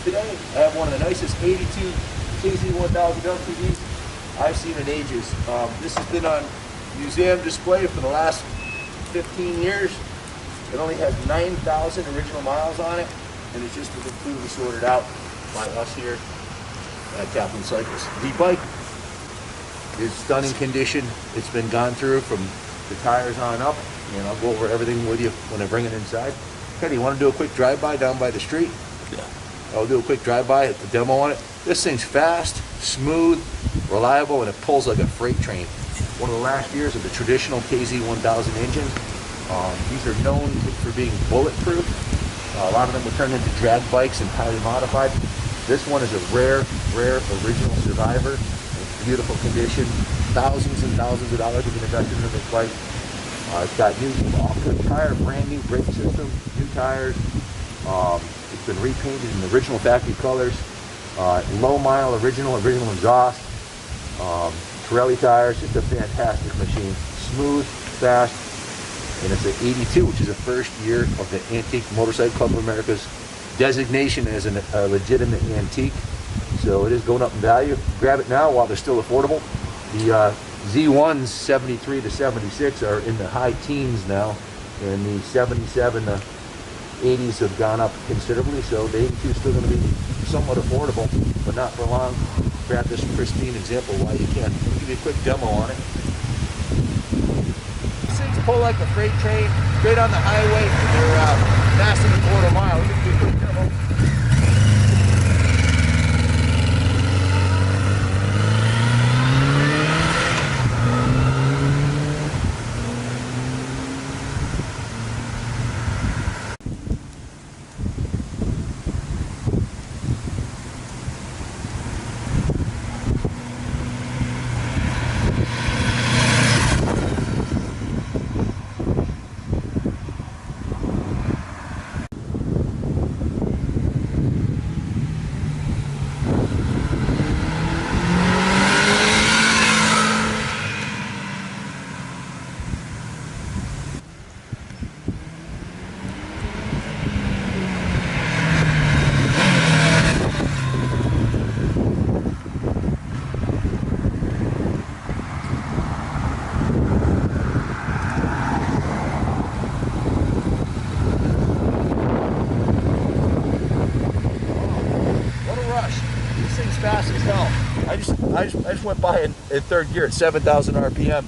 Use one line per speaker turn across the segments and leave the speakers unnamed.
Today, I have one of the nicest 82 KZ1000 LTDs I've seen in ages. This has been on museum display for the last 15 years. It only has 9,000 original miles on it, and it's just been completely sorted out by us here at Kaplan Cycles. The bike is stunning condition. It's been gone through from the tires on up, and I'll go over everything with you when I bring it inside. Okay, you want to do a quick drive-by down by the street?
Yeah.
I'll do a quick drive-by at the demo on it. This thing's fast, smooth, reliable, and it pulls like a freight train. One of the last years of the traditional KZ1000 engine. These are known for being bulletproof. A lot of them were turned into drag bikes and highly modified. This one is a rare original survivor. Beautiful condition. Thousands and thousands of dollars have been invested into this bike. It's got new tire, brand new brake system, new tires. It's been repainted in the original factory colors. Low mile, original exhaust. Pirelli tires, just a fantastic machine. Smooth, fast, and it's an 82, which is the first year of the Antique Motorcycle Club of America's designation as a legitimate antique. So it is going up in value. Grab it now while they're still affordable. The Z1s 73 to 76 are in the high teens now, and the 77 to 80s have gone up considerably. So the 82 is still going to be somewhat affordable, but not for long. Grab this pristine example while you can. I'll give you a quick demo on it. These things pull like a freight train, straight on the highway. They're faster than a quarter mile. Let me give you a quick demo. Fast as hell. I just went by in third gear at 7,000 RPM.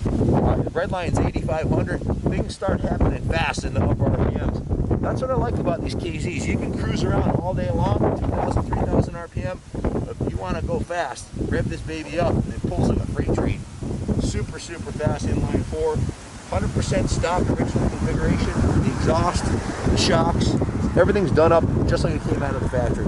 Red line's 8,500. Things start happening fast in the upper RPMs. That's what I like about these KZs. You can cruise around all day long, 2,000, 3,000 RPM. If you want to go fast, rev this baby up, and it pulls like a freight train. Super fast inline 4. 100% stock original configuration. The exhaust, the shocks, everything's done up just like it came out of the factory.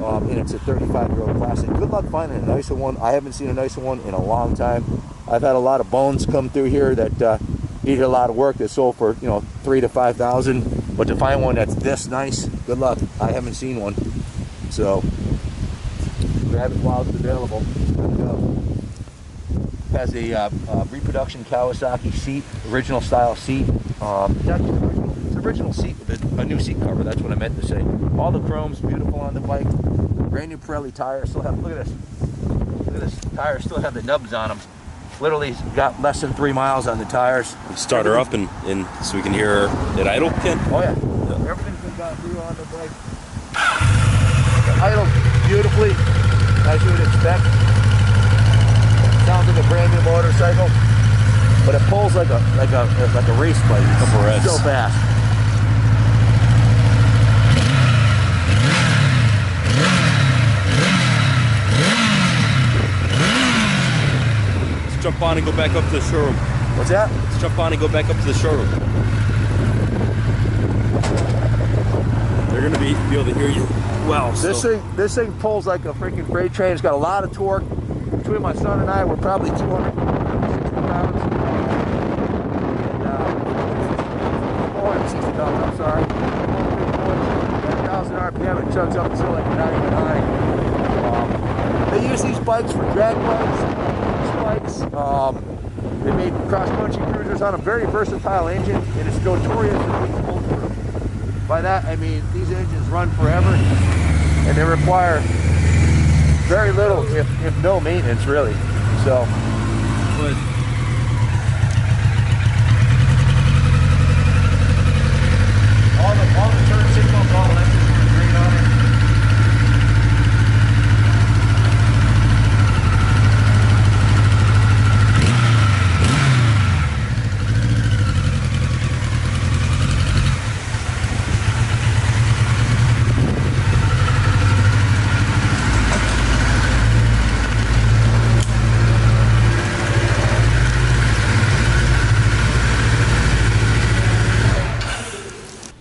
And it's a 35-year-old classic. Good luck finding a nicer one. I haven't seen a nicer one in a long time. I've had a lot of bones come through here that needed a lot of work that sold for, you know, $3,000 to $5,000. But to find one that's this nice, good luck. I haven't seen one. So grab it while it's available. Good to go. Has a reproduction Kawasaki seat, original style seat. It's original seat with a new seat cover. That's what I meant to say. All the chrome's beautiful on the bike. Brand new Pirelli tires. Still have, look at this. Look at this. Tires still have the nubs on them. Literally got less than 3 miles on the tires.
Start her up and so we can hear it idle, Ken?
Oh yeah. Everything's been gone through on the bike. Idle beautifully, as you would expect. Sounds like a brand new motorcycle, but it pulls like a race bike. It's so fast.
Let's jump on and go back up to the showroom.
What's that?
Let's jump on and go back up to the showroom. They're gonna be able to hear you well.
This thing pulls like a freaking freight train. It's got a lot of torque. Between my son and I, we're probably 260 pounds. And 460 pounds, I'm sorry. 10,000 RPM, it chugs up to like 99. They use these bikes for drag bikes, they made cross-country cruisers on a very versatile engine, and it's notorious for being bulletproof. By that, I mean these engines run forever. and they require very little, if no maintenance, really. So.
But
all the turn signals, all electric, are green on it.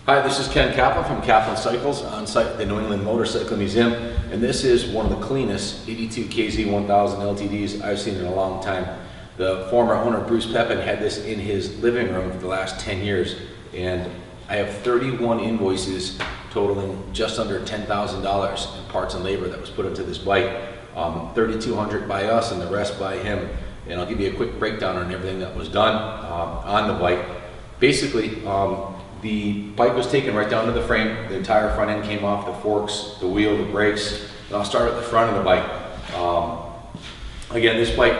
Hi, this is Ken Kaplan from Kaplan Cycles on site at the New England Motorcycle Museum, and this is one of the cleanest 82 KZ1000 LTDs I've seen in a long time. The former owner, Bruce Pepin, had this in his living room for the last 10 years, and I have 31 invoices totaling just under $10,000 in parts and labor that was put into this bike. 3,200 by us and the rest by him, and I'll give you a quick breakdown on everything that was done on the bike. Basically, the bike was taken right down to the frame. The entire front end came off, the forks, the wheel, the brakes. And I'll start at the front of the bike. Again, this bike,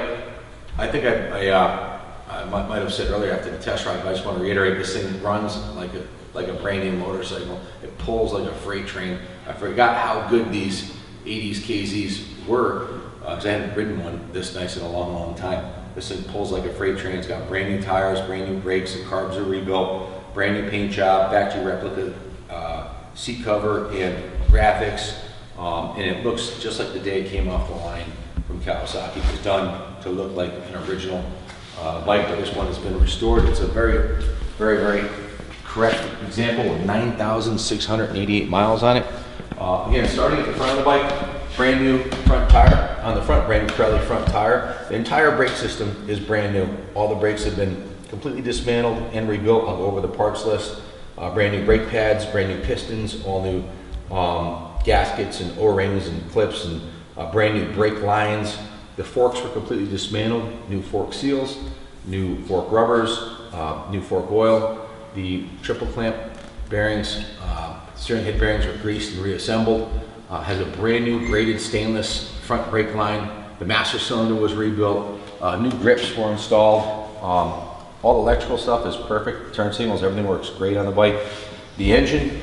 I think I might have said earlier after the test ride, but I just want to reiterate, this thing runs like a brand new motorcycle. It pulls like a freight train. I forgot how good these 80s KZs were, because I hadn't ridden one this nice in a long, long time. This thing pulls like a freight train. It's got brand new tires, brand new brakes, the carbs are rebuilt. Brand new paint job, factory replica seat cover and graphics, and it looks just like the day it came off the line from Kawasaki. It was done to look like an original bike, but this one has been restored. It's a very, very, very correct example with 9,688 miles on it. Again, starting at the front of the bike, brand new front tire. On the front, brand new Pirelli front tire. The entire brake system is brand new. All the brakes have been completely dismantled and rebuilt. I'll go over the parts list. Brand new brake pads, brand new pistons, all new gaskets and O-rings and clips, and brand new brake lines. The forks were completely dismantled, new fork seals, new fork rubbers, new fork oil. The triple clamp bearings, steering head bearings were greased and reassembled. Has a brand new braided stainless front brake line. The master cylinder was rebuilt. New grips were installed. All the electrical stuff is perfect. Turn signals, everything works great on the bike. The engine,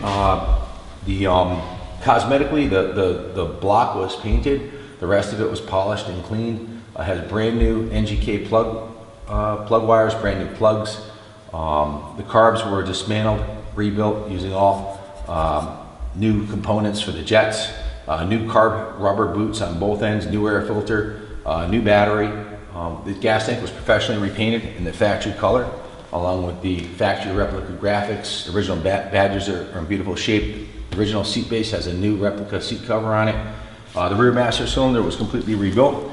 cosmetically, the block was painted. The rest of it was polished and cleaned. It has brand new NGK plug wires, brand new plugs. The carbs were dismantled, rebuilt using all new components for the jets. New carb rubber boots on both ends, new air filter, new battery. The gas tank was professionally repainted in the factory color, along with the factory replica graphics. The original badges are in beautiful shape. The original seat base has a new replica seat cover on it. The rear master cylinder was completely rebuilt.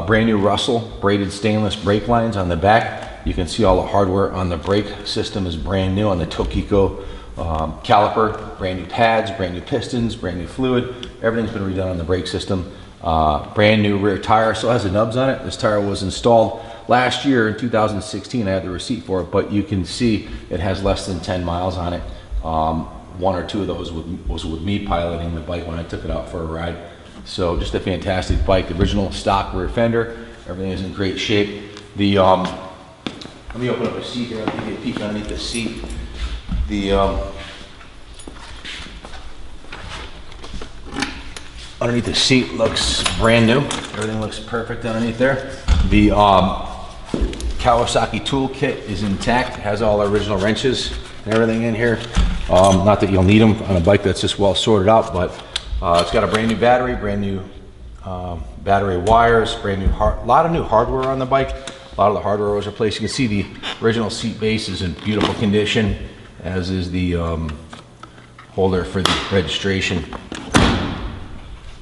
Brand new Russell braided stainless brake lines on the back. You can see all the hardware on the brake system is brand new on the Tokiko caliper. Brand new pads, brand new pistons, brand new fluid. Everything's been redone on the brake system. Brand new rear tire, still has the nubs on it. This tire was installed last year in 2016. I have the receipt for it, but you can see it has less than 10 miles on it. One or two of those was with me piloting the bike when I took it out for a ride. So just a fantastic bike. The original stock rear fender, everything is in great shape. The let me open up a seat here. I'll give you a peek underneath the seat. Underneath the seat looks brand new. Everything looks perfect underneath there. The Kawasaki toolkit is intact. It has all the original wrenches and everything in here. Not that you'll need them on a bike that's just well sorted out, but it's got a brand new battery, brand new battery wires, brand new a lot of new hardware on the bike. A lot of the hardware was replaced. You can see the original seat base is in beautiful condition, as is the holder for the registration.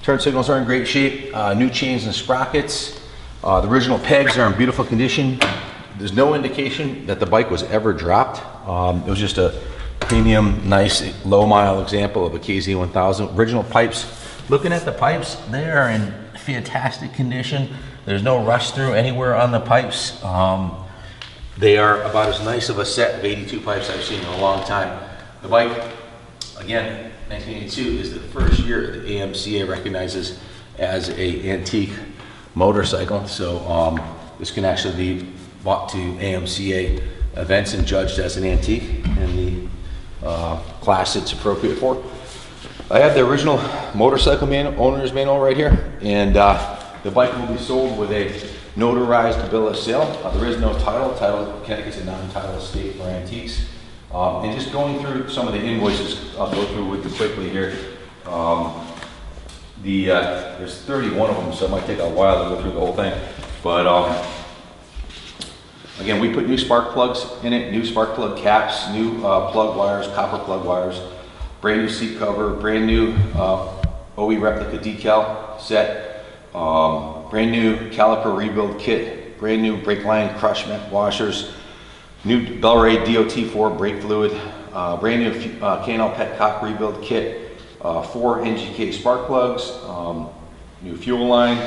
Turn signals are in great shape. New chains and sprockets. The original pegs are in beautiful condition. There's no indication that the bike was ever dropped. It was just a premium, nice, low-mile example of a KZ1000. Original pipes. Looking at the pipes, they are in fantastic condition. There's no rust through anywhere on the pipes. They are about as nice of a set of 82 pipes I've seen in a long time. The bike, again, 1982 is the first year the AMCA recognizes as a antique motorcycle. So this can actually be bought to AMCA events and judged as an antique in the class it's appropriate for. I have the original motorcycle owner's manual right here, and the bike will be sold with a notarized bill of sale. There is no title. Connecticut's a non-title state for antiques. And just going through some of the invoices, I'll go through with you quickly here. There's 31 of them, so it might take a while to go through the whole thing. But again, we put new spark plugs in it, new spark plug caps, new plug wires, copper plug wires, brand new seat cover, brand new OE replica decal set, brand new caliper rebuild kit, brand new brake line crush mat washers, new Bellray DOT4 brake fluid, brand new K&L Petcock rebuild kit, 4 NGK spark plugs, new fuel line,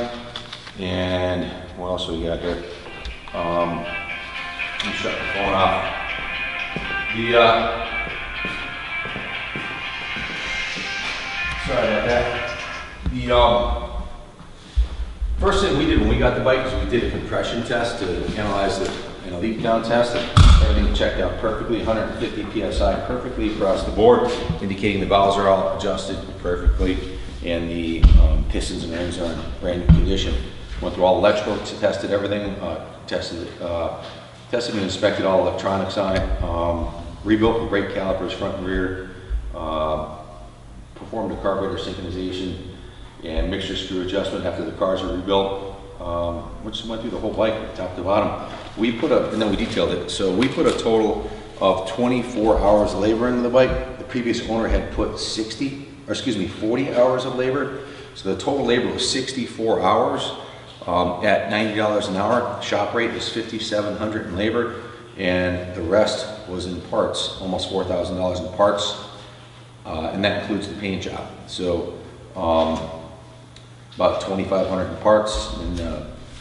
and what else we got here? Let me shut the phone off. Sorry about that. The first thing we did when we got the bike is we did a compression test to analyze the leak down test. Everything checked out perfectly, 150 psi perfectly across the board, indicating the valves are all adjusted perfectly and the pistons and rings are in brand new condition. Went through all electrical, tested everything, tested and inspected all electronics on it, rebuilt the brake calipers front and rear, performed a carburetor synchronization and mixture screw adjustment after the cars are rebuilt, which went through the whole bike top to bottom. And then we detailed it. So we put a total of 24 hours labor into the bike. The previous owner had put 40 hours of labor. So the total labor was 64 hours at $90 an hour. Shop rate was $5,700 in labor, and the rest was in parts, almost $4,000 in parts, and that includes the paint job. So about $2,500 in parts, and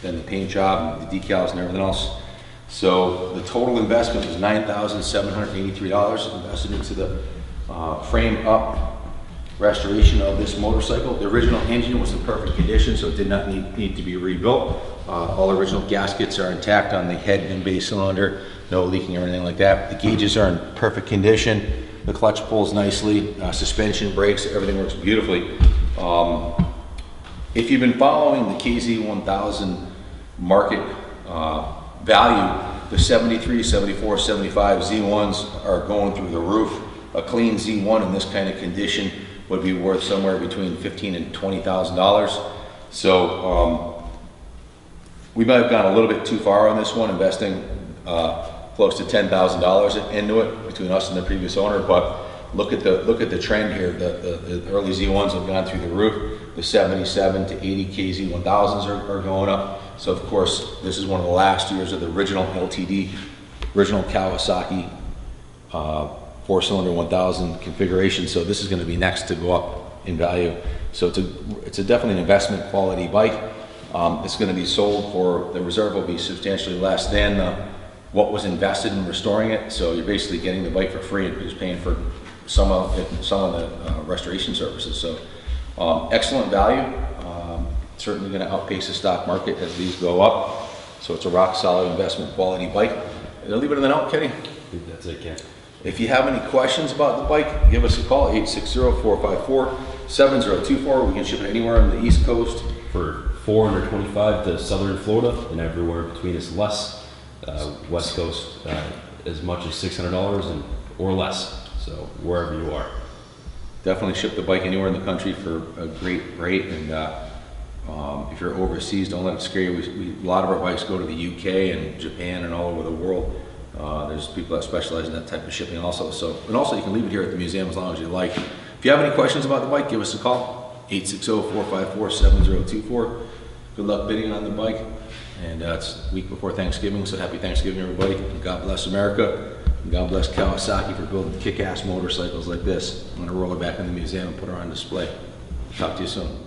then the paint job and the decals and everything else. So the total investment was $9,783 invested into the frame up restoration of this motorcycle. The original engine was in perfect condition, so it did not need to be rebuilt. All original gaskets are intact on the head and base cylinder, no leaking or anything like that. The gauges are in perfect condition. The clutch pulls nicely, suspension, brakes, everything works beautifully. If you've been following the KZ1000 market value, the 73, 74, 75 Z1s are going through the roof. A clean Z1 in this kind of condition would be worth somewhere between $15,000 and $20,000. So we might have gone a little bit too far on this one, investing close to $10,000 into it between us and the previous owner. But look at the trend here. The early Z1s have gone through the roof. The 77 to 80 KZ1000s are going up. So of course, this is one of the last years of the original LTD, original Kawasaki 4-cylinder 1000 configuration. So this is going to be next to go up in value. So it's definitely an investment quality bike. It's going to be sold for, the reserve will be substantially less than what was invested in restoring it. So you're basically getting the bike for free and just paying for some of the restoration services. So excellent value. Certainly going to outpace the stock market as these go up. So it's a rock solid investment quality bike. And I'll leave it in the note, Kenny.
I think that's it, Ken.
If you have any questions about the bike, give us a call, 860-454-7024. We can ship it anywhere on the East Coast.
For $425 to Southern Florida, and everywhere between is less. West Coast, as much as $600 or less. So wherever you are.
Definitely ship the bike anywhere in the country for a great rate. And if you're overseas, don't let it scare you. A lot of our bikes go to the UK and Japan and all over the world. There's people that specialize in that type of shipping also. And also you can leave it here at the museum as long as you like. If you have any questions about the bike, give us a call, 860-454-7024. Good luck bidding on the bike. And it's a week before Thanksgiving, so happy Thanksgiving, everybody. And God bless America. And God bless Kawasaki for building kick-ass motorcycles like this. I'm going to roll her back in the museum and put her on display. Talk to you soon.